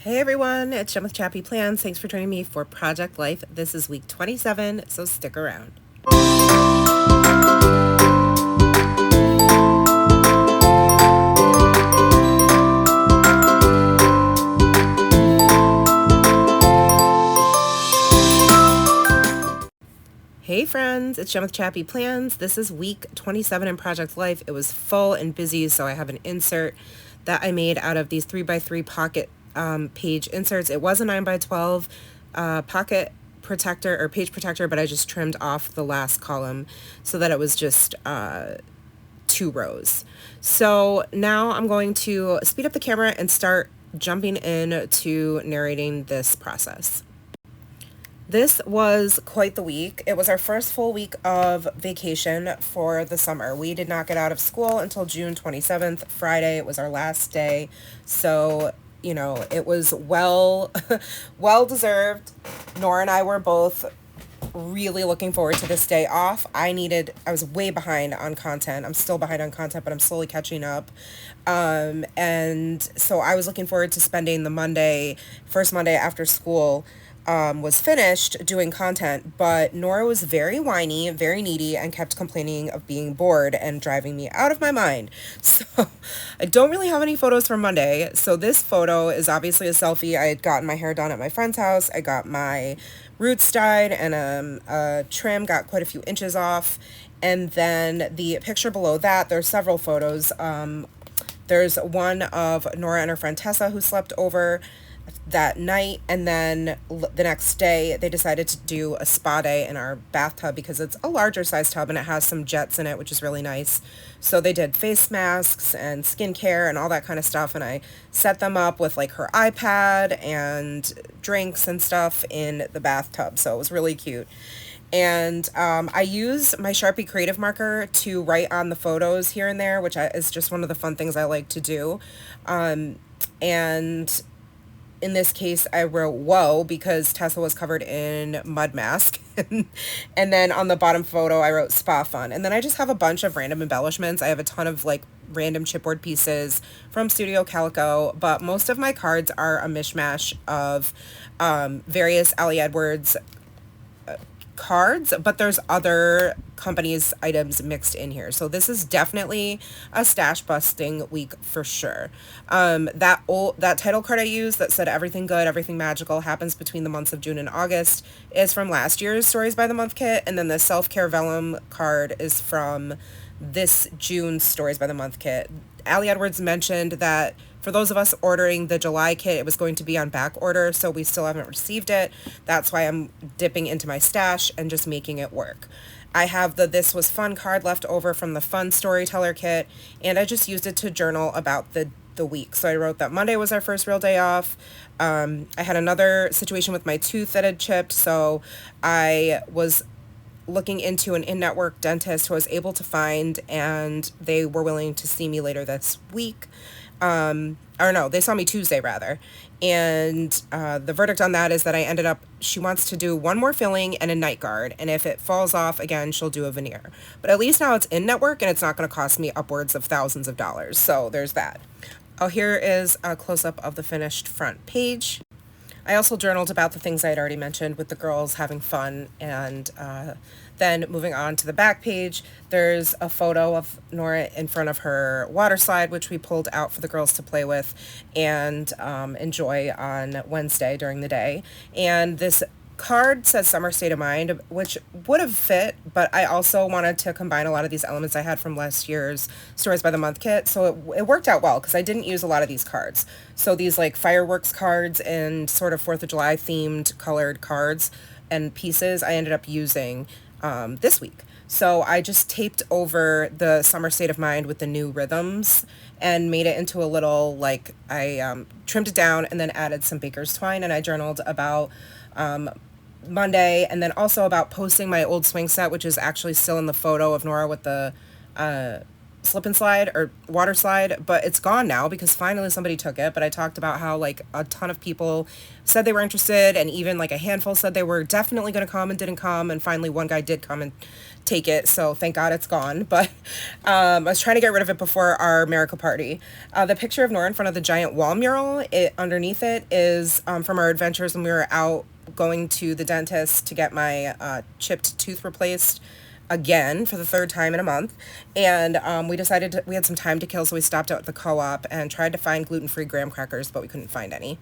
Hey everyone, it's Jen with ChappyPlans. Thanks for joining me for Project Life. This is week 27, so stick around. Hey friends, it's Jen with ChappyPlans. This is week 27 in Project Life. It was full and busy, so I have an insert that I made out of these 3x3 pocket page inserts. It was a 9x12 pocket protector or page protector, but I just trimmed off the last column so that it was just 2 rows. So now I'm going to speed up the camera and start jumping into narrating this process. This was quite the week. It was our first full week of vacation for the summer. We did not get out of school until June 27th, Friday. It was our last day. So, it was well deserved. Nora and I were both really looking forward to this day off. I was way behind on content. I'm still behind on content, but I'm slowly catching up. And so I was looking forward to spending the first Monday after school was finished doing content, but Nora was very whiny, very needy, and kept complaining of being bored and driving me out of my mind. So I don't really have any photos from Monday. So this photo is obviously a selfie. I had gotten my hair done at my friend's house. I got my roots dyed and a trim, got quite a few inches off. And then the picture below that, there's several photos. There's one of Nora and her friend Tessa who slept over that night, and then the next day they decided to do a spa day in our bathtub because it's a larger size tub and it has some jets in it, which is really nice. So they did face masks and skincare and all that kind of stuff, and I set them up with like her iPad and drinks and stuff in the bathtub, so it was really cute. And I use my Sharpie creative marker to write on the photos here and there, which is just one of the fun things I like to do. And in this case, I wrote whoa because Tessa was covered in mud mask. And then on the bottom photo, I wrote spa fun. And then I just have a bunch of random embellishments. I have a ton of like random chipboard pieces from Studio Calico, but most of my cards are a mishmash of various Ali Edwards cards, but there's other companies' items mixed in here. So this is definitely a stash busting week for sure. That title card I used that said everything good, everything magical happens between the months of June and August is from last year's Stories by the Month kit, and then the self-care vellum card is from this June Stories by the Month kit. Ali Edwards mentioned that for those of us ordering the July kit, it was going to be on back order, so we still haven't received it. That's why I'm dipping into my stash and just making it work. I have the This Was Fun card left over from the Fun Storyteller kit, and I just used it to journal about the week. So I wrote that Monday was our first real day off. I had another situation with my tooth that had chipped, so I was looking into an in-network dentist who I was able to find, and they were willing to see me later this week. Or no, they saw me Tuesday rather. And the verdict on that is that she wants to do one more filling and a night guard. And if it falls off again, she'll do a veneer. But at least now it's in network and it's not going to cost me upwards of thousands of dollars. So there's that. Oh, here is a close-up of the finished front page. I also journaled about the things I had already mentioned with the girls having fun, and then moving on to the back page, there's a photo of Nora in front of her water slide, which we pulled out for the girls to play with and enjoy on Wednesday during the day. And this card says Summer State of Mind, which would have fit, but I also wanted to combine a lot of these elements I had from last year's Stories by the Month kit, so it worked out well because I didn't use a lot of these cards. So these like fireworks cards and sort of 4th of July themed colored cards and pieces I ended up using this week. So I just taped over the Summer State of Mind with the new rhythms and made it into a little, like, I trimmed it down and then added some baker's twine, and I journaled about Monday, and then also about posting my old swing set, which is actually still in the photo of Nora with the slip and slide or water slide, but it's gone now because finally somebody took it. But I talked about how like a ton of people said they were interested, and even like a handful said they were definitely going to come and didn't come, and finally one guy did come and take it, so thank God it's gone. But I was trying to get rid of it before our America party. The picture of Nora in front of the giant wall mural, underneath it is from our adventures when we were out going to the dentist to get my chipped tooth replaced again for the third time in a month. And we decided we had some time to kill, so we stopped out at the co-op and tried to find gluten-free graham crackers, but we couldn't find any.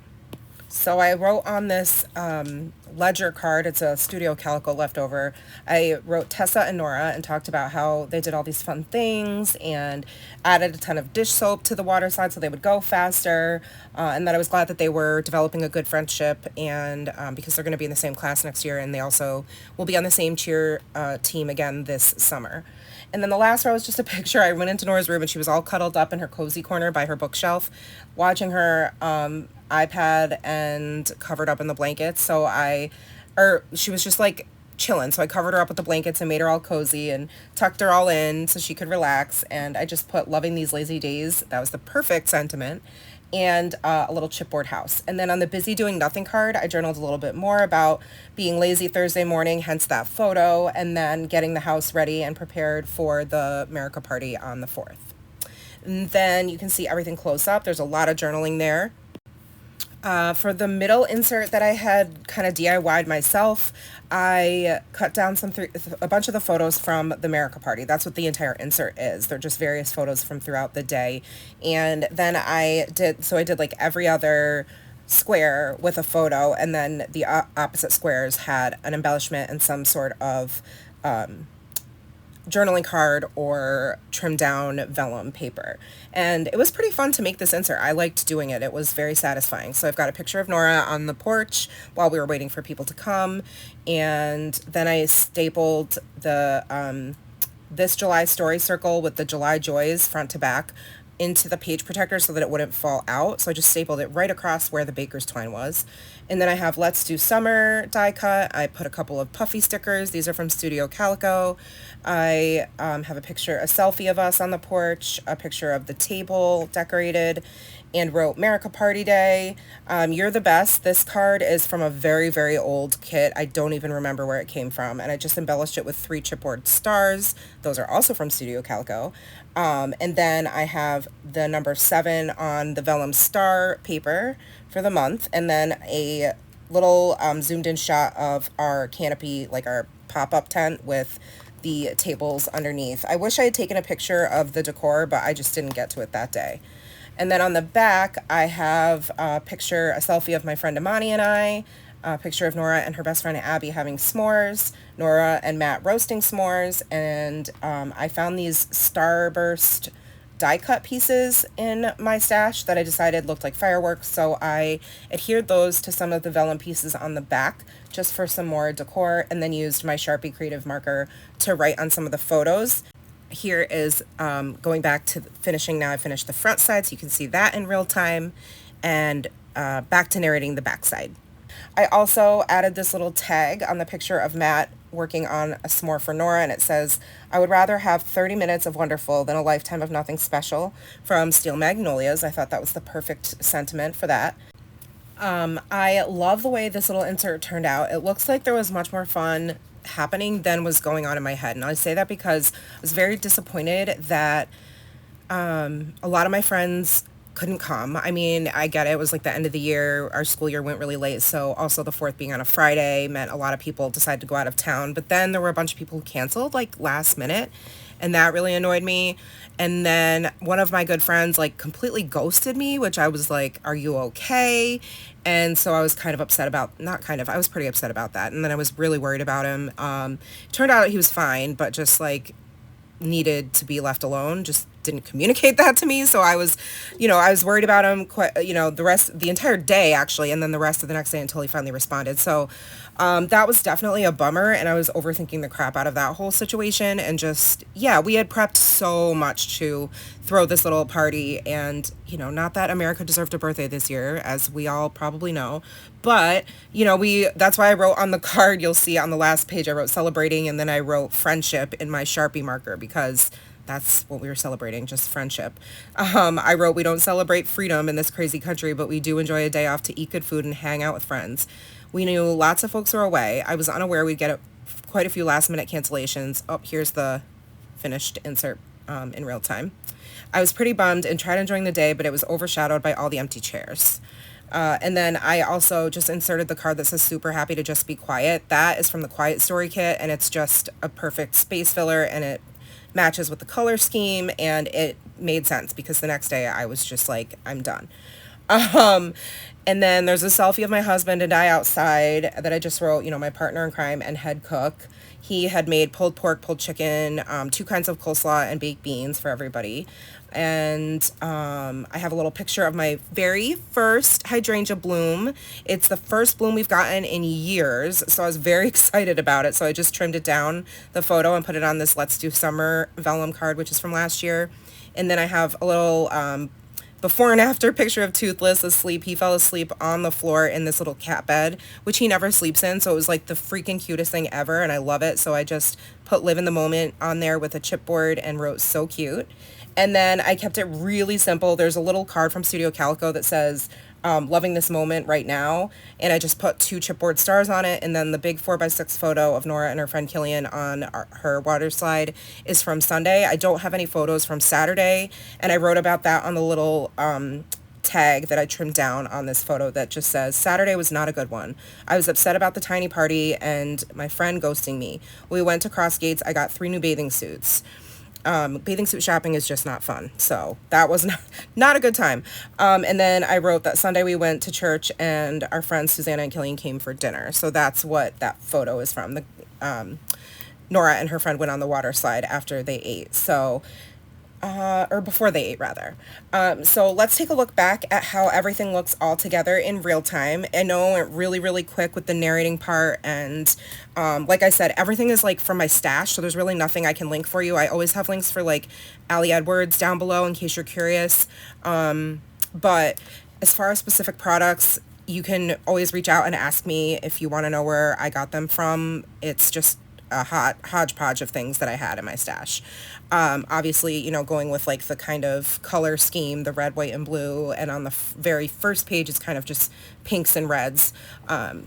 So I wrote on this ledger card, it's a Studio Calico leftover, I wrote Tessa and Nora and talked about how they did all these fun things and added a ton of dish soap to the water slide so they would go faster, and that I was glad that they were developing a good friendship, and because they're going to be in the same class next year, and they also will be on the same cheer team again this summer. And then the last row was just a picture. I went into Nora's room and she was all cuddled up in her cozy corner by her bookshelf, watching her iPad and covered up in the blankets. She was just like chilling. So I covered her up with the blankets and made her all cozy and tucked her all in so she could relax. And I just put loving these lazy days. That was the perfect sentiment. And a little chipboard house. And then on the busy doing nothing card, I journaled a little bit more about being lazy Thursday morning, hence that photo, and then getting the house ready and prepared for the America party on the 4th. And then you can see everything close up. There's a lot of journaling there. For the middle insert that I had kind of DIY'd myself, I cut down a bunch of the photos from the America party. That's what the entire insert is. They're just various photos from throughout the day. And then I did like every other square with a photo, and then the opposite squares had an embellishment and some sort of journaling card or trimmed down vellum paper. And it was pretty fun to make this insert. I liked doing it. It was very satisfying. So I've got a picture of Nora on the porch while we were waiting for people to come. And then I stapled the this July story circle with the July joys front to back into the page protector so that it wouldn't fall out. So I just stapled it right across where the baker's twine was. And then I have Let's Do Summer die cut. I put a couple of puffy stickers. These are from Studio Calico. I have a selfie of us on the porch, a picture of the table decorated, and wrote America Party Day. You're the best. This card is from a very, very old kit. I don't even remember where it came from. And I just embellished it with 3 chipboard stars. Those are also from Studio Calico. And then I have the number 7 on the vellum star paper for the month. And then a little zoomed in shot of our canopy, like our pop-up tent with the tables underneath. I wish I had taken a picture of the decor, but I just didn't get to it that day. And then on the back, I have a selfie of my friend Imani and I, a picture of Nora and her best friend Abby having s'mores, Nora and Matt roasting s'mores, and I found these Starburst die cut pieces in my stash that I decided looked like fireworks, so I adhered those to some of the vellum pieces on the back just for some more decor, and then used my Sharpie creative marker to write on some of the photos. Here is going back to finishing. Now I finished the front side so you can see that in real time, and back to narrating the back side. I also added this little tag on the picture of Matt working on a s'more for Nora, and it says, "I would rather have 30 minutes of wonderful than a lifetime of nothing special," from Steel Magnolias. I thought that was the perfect sentiment for that. I love the way this little insert turned out. It looks like there was much more fun happening than was going on in my head. And I say that because I was very disappointed that a lot of my friends couldn't come. I mean, I get it. It was like the end of the year. Our school year went really late. So also the 4th being on a Friday meant a lot of people decided to go out of town. But then there were a bunch of people who canceled like last minute. And that really annoyed me. And then one of my good friends like completely ghosted me, which I was like, "Are you okay?" And so I was kind of upset about, I was pretty upset about that. And then I was really worried about him. Turned out he was fine, but just like needed to be left alone, just didn't communicate that to me. So I was worried about him quite, the entire day actually, and then the rest of the next day until he finally responded. So that was definitely a bummer, and I was overthinking the crap out of that whole situation. And just, yeah, we had prepped so much to throw this little party, and not that America deserved a birthday this year, as we all probably know, but that's why I wrote on the card, you'll see on the last page, I wrote celebrating, and then I wrote friendship in my Sharpie marker, because that's what we were celebrating, just friendship. I wrote, we don't celebrate freedom in this crazy country, but we do enjoy a day off to eat good food and hang out with friends. We knew lots of folks were away. I was unaware we'd get quite a few last minute cancellations. Oh, here's the finished insert in real time. I was pretty bummed and tried enjoying the day, but it was overshadowed by all the empty chairs. And then I also just inserted the card that says super happy to just be quiet. That is from the Quiet Story Kit, and it's just a perfect space filler, and it matches with the color scheme, and it made sense because the next day I was just like, I'm done. And then there's a selfie of my husband and I outside that I just wrote, my partner in crime and head cook. He had made pulled pork, pulled chicken, 2 kinds of coleslaw, and baked beans for everybody. And I have a little picture of my very first hydrangea bloom. It's the first bloom we've gotten in years, so I was very excited about it. So I just trimmed it down, the photo, and put it on this Let's Do Summer vellum card, which is from last year. And then I have a little before and after picture of Toothless asleep. He fell asleep on the floor in this little cat bed, which he never sleeps in. So it was like the freaking cutest thing ever, and I love it. So I just put live in the moment on there with a chipboard and wrote so cute. And then I kept it really simple. There's a little card from Studio Calico that says, loving this moment right now. And I just put 2 chipboard stars on it. And then the big 4x6 photo of Nora and her friend Killian on her water slide is from Sunday. I don't have any photos from Saturday. And I wrote about that on the little tag that I trimmed down on this photo that just says, Saturday was not a good one. I was upset about the tiny party and my friend ghosting me. We went to Crossgates. I got 3 new bathing suits. Bathing suit shopping is just not fun. So that was not a good time. And then I wrote that Sunday we went to church and our friends Susanna and Killian came for dinner. So that's what that photo is from. Nora and her friend went on the water slide after they ate. So or before they ate rather. So let's take a look back at how everything looks all together in real time. I know it went really, really quick with the narrating part, and like I said, everything is like from my stash, so there's really nothing I can link for you. I always have links for like Allie Edwards down below in case you're curious. But as far as specific products, you can always reach out and ask me if you want to know where I got them from. It's just a hodgepodge of things that I had in my stash. Obviously, going with like the kind of color scheme, the red, white, and blue, and on the very first page it's kind of just pinks and reds.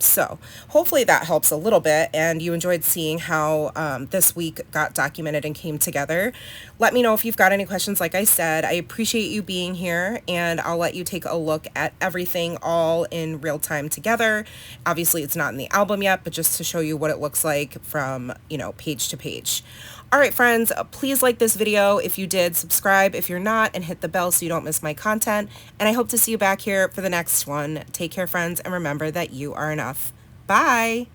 So hopefully that helps a little bit and you enjoyed seeing how this week got documented and came together. Let me know if you've got any questions. Like I said, I appreciate you being here, and I'll let you take a look at everything all in real time together. Obviously it's not in the album yet, but just to show you what it looks like from, page to page. All right, friends, please like this video if you did, subscribe if you're not, and hit the bell so you don't miss my content. And I hope to see you back here for the next one. Take care, friends, and remember that you are enough. Bye.